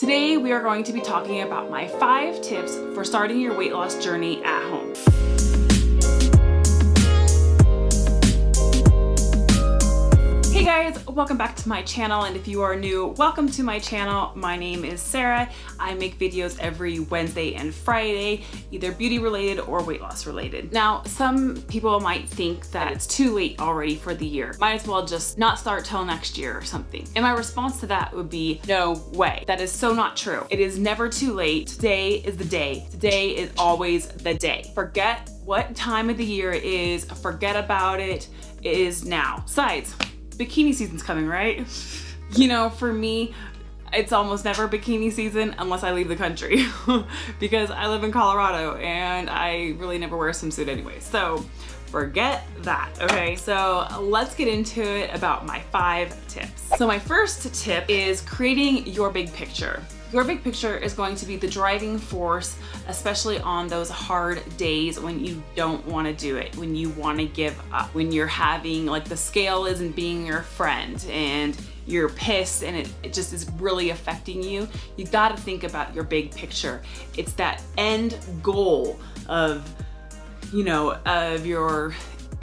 Today we are going to be talking about my 5 tips for starting your weight loss journey at home. Hey guys, welcome back to my channel, and if you are new, welcome to my channel. My name is Sarah. I make videos every Wednesday and Friday, either beauty related or weight loss related. Now, some people might think that it's too late already for the year. Might as well just not start till next year or something. And my response to that would be, no way. That is so not true. It is never too late. Today is the day. Today is always the day. Forget what time of the year it is. Forget about it. It is now. Besides, bikini season's coming, right? You know, for me, it's almost never bikini season unless I leave the country because I live in Colorado and I really never wear a swimsuit anyway. So forget that, okay? So let's get into it about my 5 tips. So my first tip is creating your big picture. Your big picture is going to be the driving force, especially on those hard days when you don't want to do it, when you want to give up, when you're having, like, the scale isn't being your friend and you're pissed and it just is really affecting you. You got to think about your big picture. It's that end goal of, you know, of your,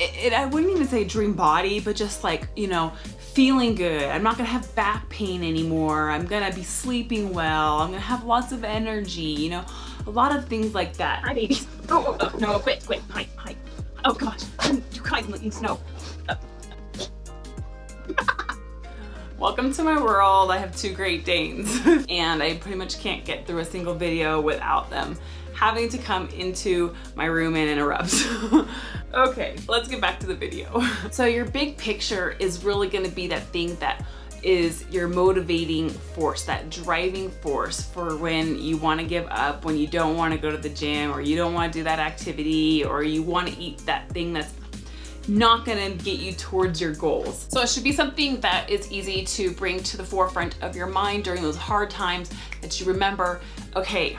I wouldn't even say dream body, but just like, you know, feeling good. I'm not gonna have back pain anymore. I'm gonna be sleeping well. I'm gonna have lots of energy, you know, a lot of things like that. Hi, baby. Oh, no, quit. Hi. Oh gosh, you guys need to know. Welcome to my world. I have 2 Great Danes and I pretty much can't get through a single video without them having to come into my room and interrupt. Okay, let's get back to the video. So your big picture is really gonna be that thing that is your motivating force, that driving force for when you wanna give up, when you don't wanna go to the gym, or you don't wanna do that activity, or you wanna eat that thing that's not gonna get you towards your goals. So it should be something that is easy to bring to the forefront of your mind during those hard times, that you remember, okay,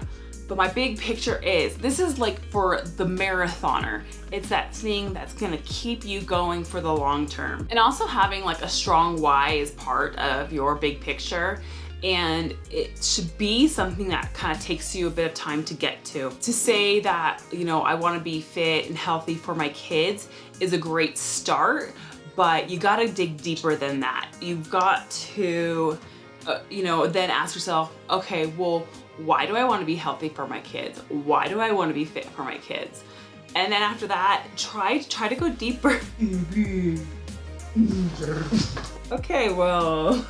but my big picture is, this is like for the marathoner. It's that thing that's gonna keep you going for the long term. And also having like a strong why is part of your big picture. And it should be something that kind of takes you a bit of time to get to. To say that, you know, I wanna be fit and healthy for my kids is a great start, but you gotta dig deeper than that. You've got to, you know, then ask yourself, okay, well, why do I want to be healthy for my kids? Why do I want to be fit for my kids? And then after that, try to go deeper. Okay, well,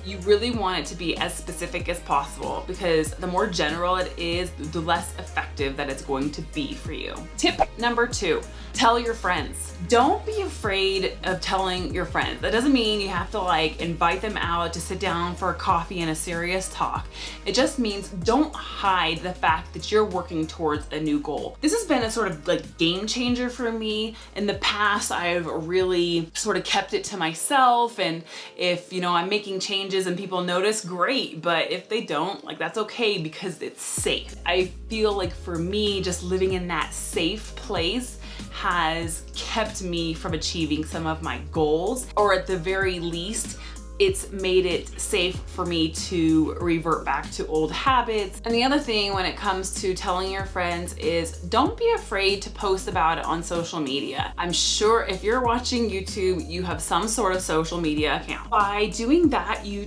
you really want it to be as specific as possible, because the more general it is, the less effective that it's going to be for you. Tip number 2, tell your friends. Don't be afraid of telling your friends. That doesn't mean you have to like invite them out to sit down for a coffee and a serious talk. It just means don't hide the fact that you're working towards a new goal. This has been a sort of like game changer for me. In the past, I've really sort of kept it to myself, and if, you know, I'm making changes and people notice, great, but if they don't, like, that's okay because it's safe. I feel like for me, just living in that safe place has kept me from achieving some of my goals, or at the very least, it's made it safe for me to revert back to old habits. And the other thing when it comes to telling your friends is, don't be afraid to post about it on social media. I'm sure if you're watching YouTube, you have some sort of social media account. By doing that, you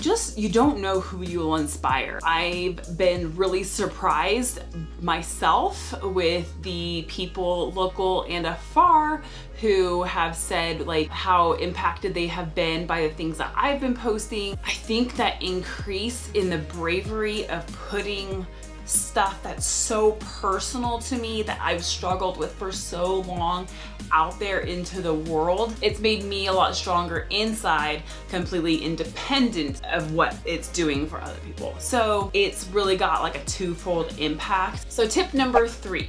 don't know who you will inspire. I've been really surprised myself with the people local and afar who have said like how impacted they have been by the things that I've been posting. I think that increase in the bravery of putting stuff that's so personal to me, that I've struggled with for so long, out there into the world, it's made me a lot stronger inside, completely independent of what it's doing for other people. So it's really got like a 2-fold impact. So tip number 3,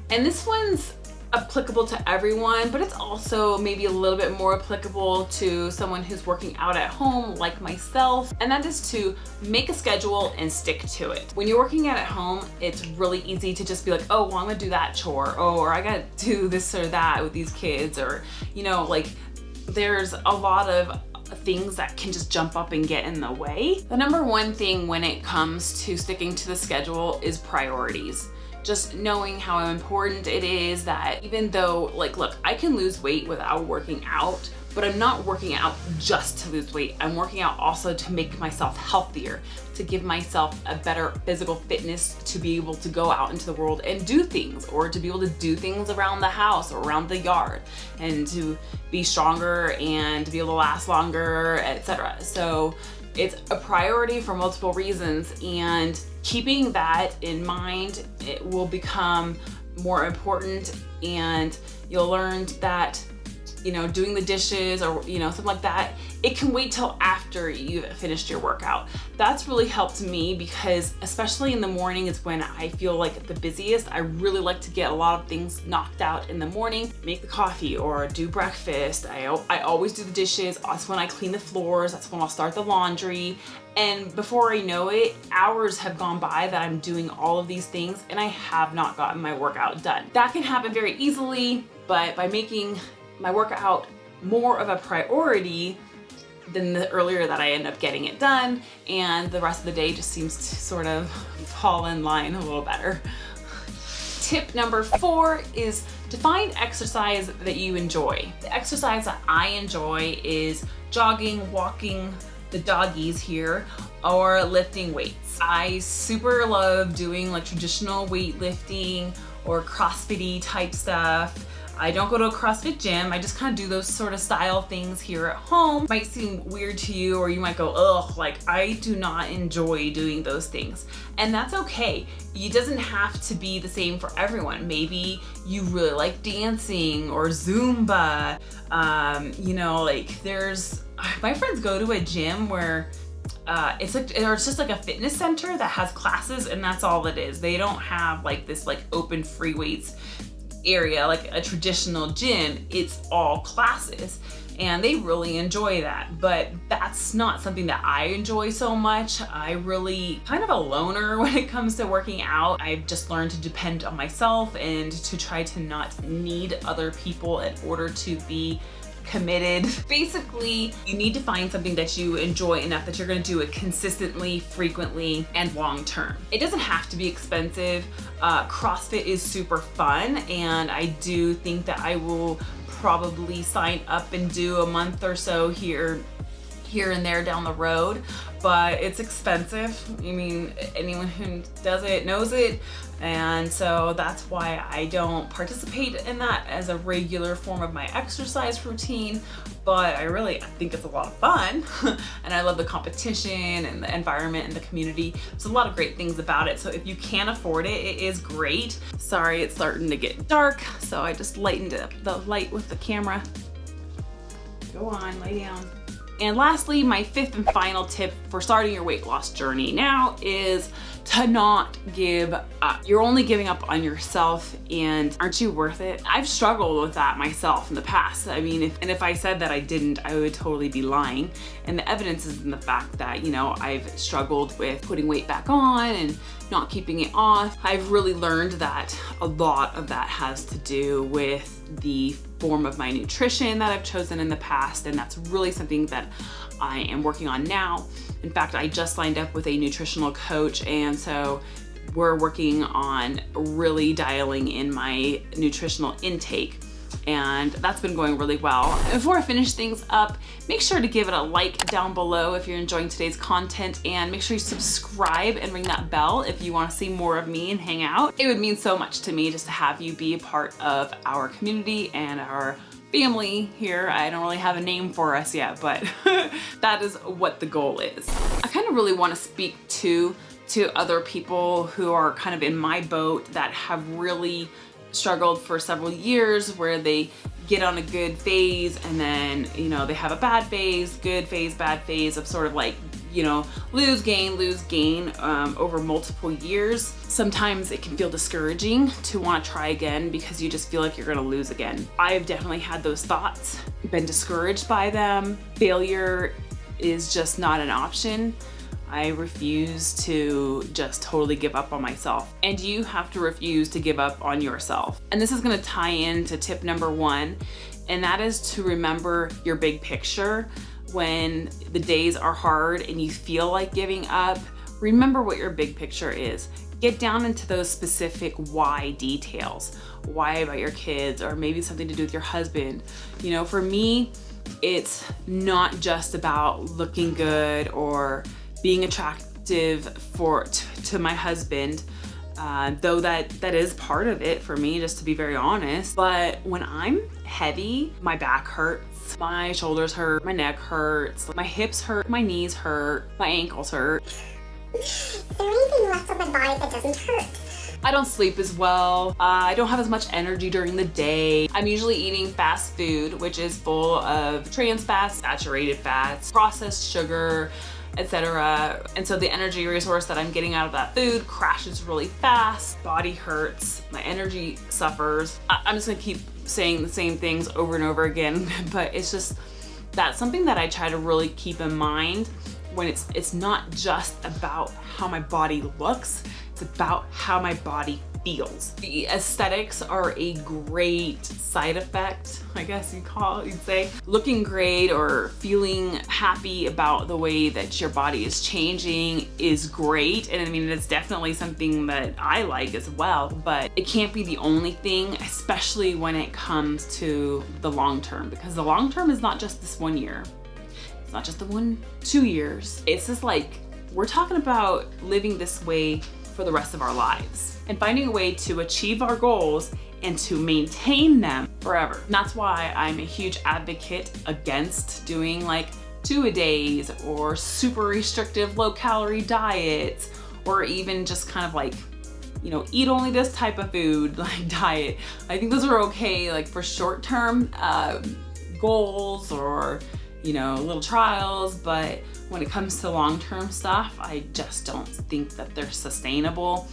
and this one's applicable to everyone, but it's also maybe a little bit more applicable to someone who's working out at home like myself, and that is to make a schedule and stick to it. When you're working out at home, it's really easy to just be like, oh, well, I'm gonna do that chore, oh, or I gotta do this or that with these kids, or, you know, like there's a lot of things that can just jump up and get in the way. The number one thing when it comes to sticking to the schedule is priorities. Just knowing how important it is that even though, like, look, I can lose weight without working out, but I'm not working out just to lose weight. I'm working out also to make myself healthier, to give myself a better physical fitness, to be able to go out into the world and do things, or to be able to do things around the house or around the yard, and to be stronger and to be able to last longer, etc. So it's a priority for multiple reasons, and keeping that in mind, it will become more important, and you'll learn that, you know, doing the dishes or, you know, something like that, it can wait till after you've finished your workout. That's really helped me because especially in the morning is when I feel like the busiest. I really like to get a lot of things knocked out in the morning, make the coffee or do breakfast. I always do the dishes. That's when I clean the floors. That's when I'll start the laundry. And before I know it, hours have gone by that I'm doing all of these things and I have not gotten my workout done. That can happen very easily, but by making my workout more of a priority, then the earlier that I end up getting it done, and the rest of the day just seems to sort of fall in line a little better. Tip number 4 is to find exercise that you enjoy. The exercise that I enjoy is jogging, walking the doggies here, or lifting weights. I super love doing like traditional weightlifting or CrossFit-y type stuff. I don't go to a CrossFit gym. I just kind of do those sort of style things here at home. Might seem weird to you, or you might go, ugh, like I do not enjoy doing those things. And that's okay. It doesn't have to be the same for everyone. Maybe you really like dancing or Zumba. You know, like my friends go to a gym where it's just like a fitness center that has classes, and that's all it is. They don't have like this like open free weights area like a traditional gym. It's all classes, and they really enjoy that, but that's not something that I enjoy so much. I really kind of a loner when it comes to working out. I've just learned to depend on myself and to try to not need other people in order to be committed. Basically, you need to find something that you enjoy enough that you're going to do it consistently, frequently, and long term. It doesn't have to be expensive. CrossFit is super fun, and I do think that I will probably sign up and do a month or so here and there down the road, but it's expensive. I mean, anyone who does it knows it. And so that's why I don't participate in that as a regular form of my exercise routine, but I think it's a lot of fun. And I love the competition and the environment and the community. There's a lot of great things about it. So if you can afford it, it is great. Sorry, it's starting to get dark, so I just lightened up the light with the camera. Go on, lay down. And lastly, my 5th and final tip for starting your weight loss journey now is to not give up. You're only giving up on yourself, and aren't you worth it? I've struggled with that myself in the past. I mean, if I said that I didn't, I would totally be lying. And the evidence is in the fact that, you know, I've struggled with putting weight back on and not keeping it off. I've really learned that a lot of that has to do with the form of my nutrition that I've chosen in the past, and that's really something that I am working on now. In fact, I just signed up with a nutritional coach, and so we're working on really dialing in my nutritional intake, and that's been going really well. Before I finish things up, make sure to give it a like down below if you're enjoying today's content, and make sure you subscribe and ring that bell if you want to see more of me and hang out. It would mean so much to me just to have you be a part of our community and our family here. I don't really have a name for us yet, but that is what the goal is. I kind of really want to speak to other people who are kind of in my boat that have really struggled for several years, where they get on a good phase and then, you know, they have a bad phase, good phase, bad phase of sort of like, you know, lose, gain over multiple years. Sometimes it can feel discouraging to want to try again because you just feel like you're going to lose again. I've definitely had those thoughts, been discouraged by them. Failure is just not an option. I refuse to just totally give up on myself. And you have to refuse to give up on yourself. And this is going to tie into tip number 1, and that is to remember your big picture. when the days are hard and you feel like giving up, remember what your big picture is. Get down into those specific why details. Why about your kids, or maybe something to do with your husband. You know, for me, it's not just about looking good or being attractive to my husband, though that is part of it for me, just to be very honest. But when I'm heavy, my back hurts, my shoulders hurt, my neck hurts, my hips hurt, my knees hurt, my ankles hurt. Is there anything left on my body that doesn't hurt? I don't sleep as well. I don't have as much energy during the day. I'm usually eating fast food, which is full of trans fats, saturated fats, processed sugar, etc. And so the energy resource that I'm getting out of that food crashes really fast. Body hurts, my energy suffers. I'm just gonna keep saying the same things over and over again, but it's just, that's something that I try to really keep in mind when it's not just about how my body looks, it's about how my body feels. The aesthetics are a great side effect, I guess you'd say. Looking great or feeling happy about the way that your body is changing is great. And I mean, it's definitely something that I like as well, but it can't be the only thing, especially when it comes to the long term, because the long term is not just this 1 year. It's not just the 2 years. It's just like, we're talking about living this way for the rest of our lives and finding a way to achieve our goals and to maintain them forever. And that's why I'm a huge advocate against doing like 2-a-days or super restrictive low-calorie diets, or even just kind of like, you know, eat only this type of food like diet. I think those are okay like for short-term goals or, you know, little trials, but when it comes to long-term stuff, I just don't think that they're sustainable.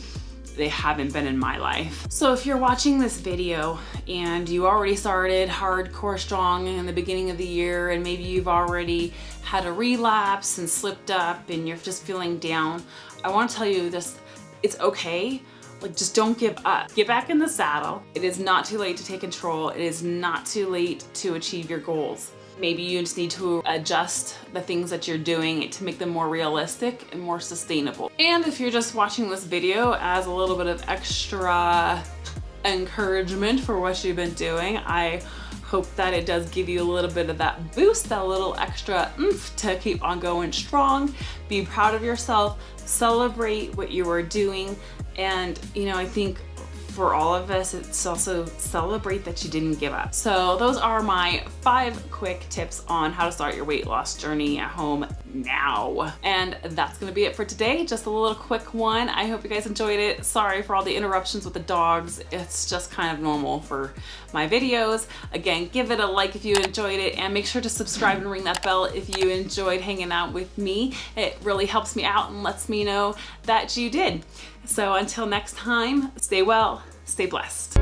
They haven't been in my life. So if you're watching this video and you already started hardcore strong in the beginning of the year, and maybe you've already had a relapse and slipped up and you're just feeling down, I want to tell you this, it's okay. Like, just don't give up. Get back in the saddle. It is not too late to take control. It is not too late to achieve your goals. Maybe you just need to adjust the things that you're doing to make them more realistic and more sustainable. And if you're just watching this video as a little bit of extra encouragement for what you've been doing, I hope that it does give you a little bit of that boost, that little extra oomph to keep on going strong. Be proud of yourself, celebrate what you are doing, and you know, I think for all of us, it's also celebrate that you didn't give up. So those are my 5 quick tips on how to start your weight loss journey at home now. And that's gonna be it for today. Just a little quick one. I hope you guys enjoyed it. Sorry for all the interruptions with the dogs. It's just kind of normal for my videos. Again, give it a like if you enjoyed it, and make sure to subscribe and ring that bell if you enjoyed hanging out with me. It really helps me out and lets me know that you did. So until next time, stay well, stay blessed.